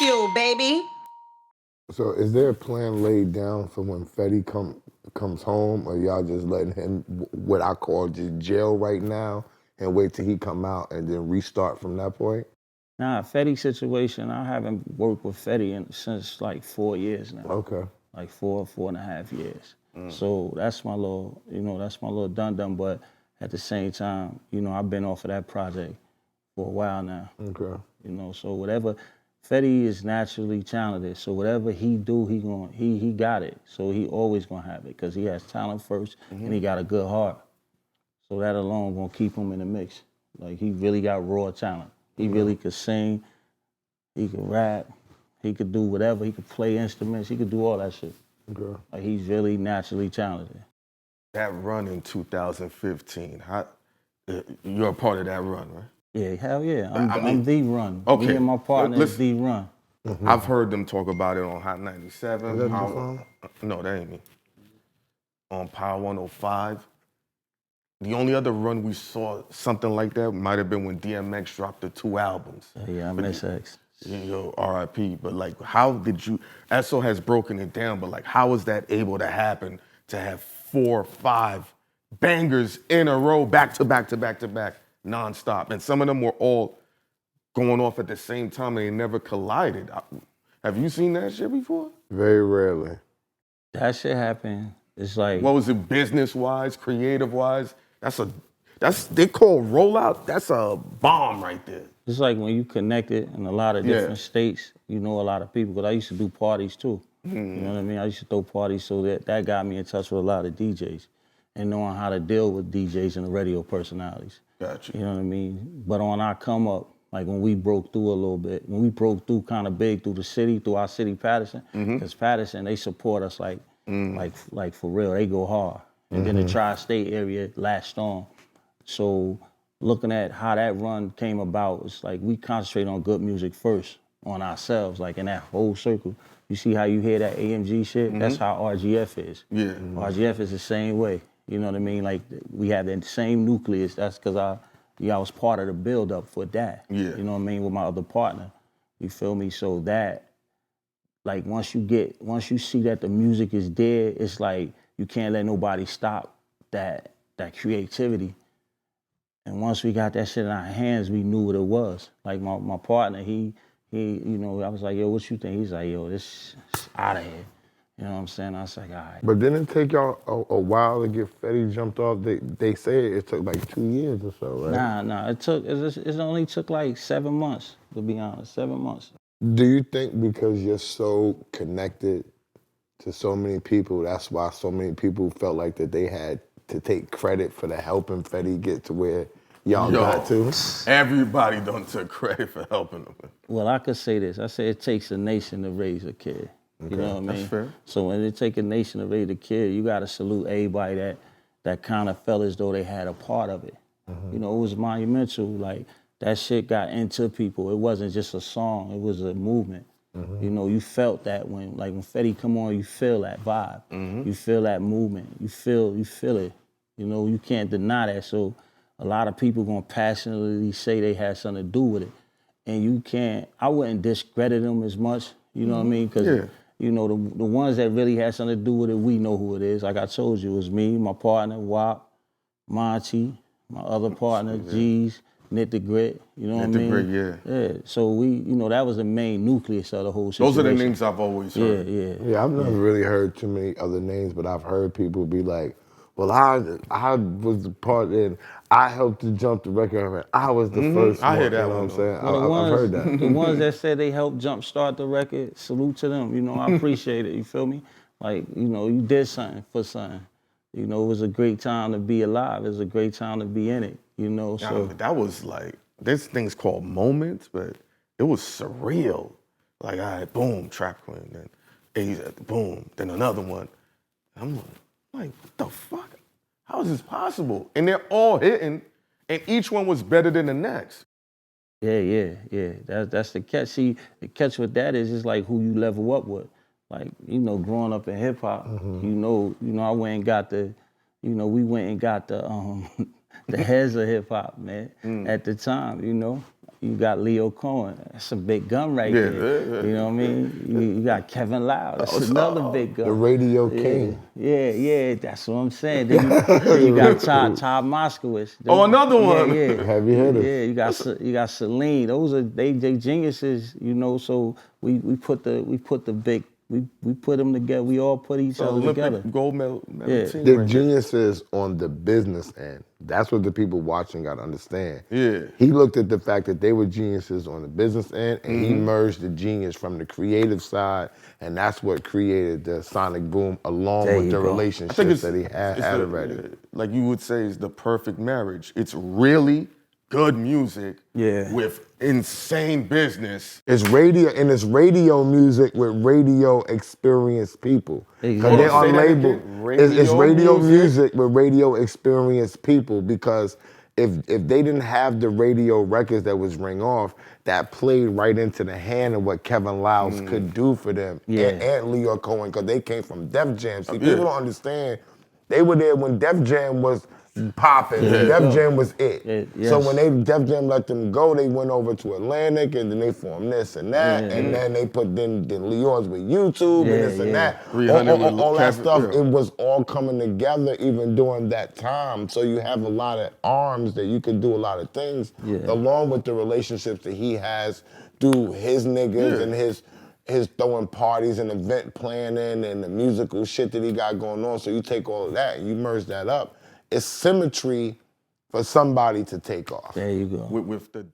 Bagfuel, baby. So is there a plan laid down for when Fetty comes home, or y'all just letting him, what I call just jail right now, and wait till he come out and then restart from that point? Nah, Fetty situation, I haven't worked with Fetty since like 4 years now. Okay. Like 4.5 years. So that's my little, that's my little dum-dum, but at the same time, I've been off of that project for a while now. Okay. So whatever, Fetty is naturally talented, so whatever he do, he got it. So he always gonna have it, because he has talent first, and he got a good heart. So that alone gonna keep him in the mix. Like, he really got raw talent. He really could sing, he could rap, he could do whatever, he could play instruments, he could do all that shit. Okay. Like, he's really naturally talented. That run in 2015, you're a part of that run, right? Yeah, hell yeah. I'm the run. Okay. Me and my partner is the run. I've heard them talk about it on Hot 97. Is that your phone? No, that ain't me. On Power 105. The only other run we saw something like that might have been when DMX dropped the 2 albums. Yeah, I miss X. Yo, R.I.P. But like, how did you? Esso has broken it down, but like, how was that able to happen? To have 4 or 5 bangers in a row, back to back to back to back, nonstop, and some of them were all going off at the same time, and they never collided. Have you seen that shit before? Very rarely. That shit happened. It's like, What was it, business-wise, creative-wise? They call rollout. That's a bomb right there. it's like when you connected in a lot of different states, you know a lot of people. Because I used to do parties too. You know what I mean? I used to throw parties, so that got me in touch with a lot of DJs and knowing how to deal with DJs and the radio personalities. Gotcha. You know what I mean? But on our come up, like when we broke through a little bit, when we broke through kind of big through the city, through our city, Patterson, because Patterson, they support us like for real. They go hard. And then the tri-state area latched on. So looking at how that run came about, it's like we concentrate on good music first, on ourselves, like in that whole circle. You see how you hear that AMG shit? That's how RGF is. Yeah. RGF is the same way. You know what I mean? Like, we have the same nucleus. That's because I was part of the build-up for that. Yeah. You know what I mean? With my other partner. You feel me? So that, like, once you see that the music is there, it's like you can't let nobody stop that creativity. And once we got that shit in our hands, we knew what it was. Like, my partner, he I was like, yo, what you think? He's like, yo, this is out of here. You know what I'm saying? I was like, all right. But didn't it take y'all a while to get Fetty jumped off? They say it took like 2 years or so, right? Nah, it only took like 7 months, to be honest, 7 months. Do you think because you're so connected to so many people, that's why so many people felt like that they had to take credit for the helping Fetty get to where y'all got to? Everybody done took credit for helping them. Well, I could say this. I say it takes a nation to raise a kid. You know what I mean? That's fair. So when it take a nation to raise a kid, you got to salute everybody that kind of felt as though they had a part of it. You know, it was monumental. Like, that shit got into people. It wasn't just a song. It was a movement. You know, you felt that when Fetty come on, you feel that vibe. You feel that movement. You feel it. You know, you can't deny that. So a lot of people gonna passionately say they had something to do with it. And you can't, I wouldn't discredit them as much, you know what I mean? Because, you know, the ones that really had something to do with it, we know who it is. Like I told you, it was me, my partner, Wap, Monty, my other partner, G's, Knit the Grit, you know what I mean? Knit the Grit, Yeah, so that was the main nucus of the whole situation. Those are the names I've always heard. Yeah, I've never really heard too many other names, but I've heard people be like, well, I was the part and I helped to jump the record. I was the first one. I hear that you know one, what I'm saying? Well, I've heard that. The ones that said they helped jumpstart the record, salute to them. You know, I appreciate it. You feel me? Like, you know, you did something for something. You know, it was a great time to be alive. It was a great time to be in it. You know, so that was like, there's things called moments, but it was surreal. Like, all right, boom, Trap Queen, then AZ, boom, then another one. I'm like, what the fuck? How is this possible? And they're all hitting, and each one was better than the next. Yeah. That's the catch. See, the catch with that is it's like who you level up with. Like, you know, growing up in hip hop, you know, I went and got the, you know, we went and got the the heads of hip hop, man. At the time, you know. You got Leo Cohen. That's a big gun right there. You know what I mean? You got Kevin Loud. That's another big gun. The Radio King. Yeah. That's what I'm saying. Then you got Todd Moskowitz. Oh, another one. Yeah. Heavy hitters. Yeah, you got Celine. Those are they geniuses. You know. So we put the big. We put them together. We all put each other together. Gold medal team. The right geniuses on the business end. That's what the people watching got to understand. Yeah. He looked at the fact that they were geniuses on the business end, and he merged the genius from the creative side, and that's what created the sonic boom, along with the relationships that he had already. Like you would say, is the perfect marriage. It's really good music with insane business. It's radio music with radio experienced people. Because they are labeled. It's radio music with radio experienced people, because if they didn't have the radio records that was ring off, that played right into the hand of what Kevin Loud could do for them and Leo Cohen, because they came from Def Jam. See, people don't understand. They were there when Def Jam was popping. Def Jam was it. So when Def Jam let them go, they went over to Atlantic, and then they formed this and that, and then they put then Leon's with YouTube and this and that. All that stuff, it was all coming together even during that time. So you have a lot of arms that you can do a lot of things, along with the relationships that he has through his niggas and his throwing parties and event planning and the musical shit that he got going on. So you take all of that and you merge that up. It's symmetry for somebody to take off. There you go. With the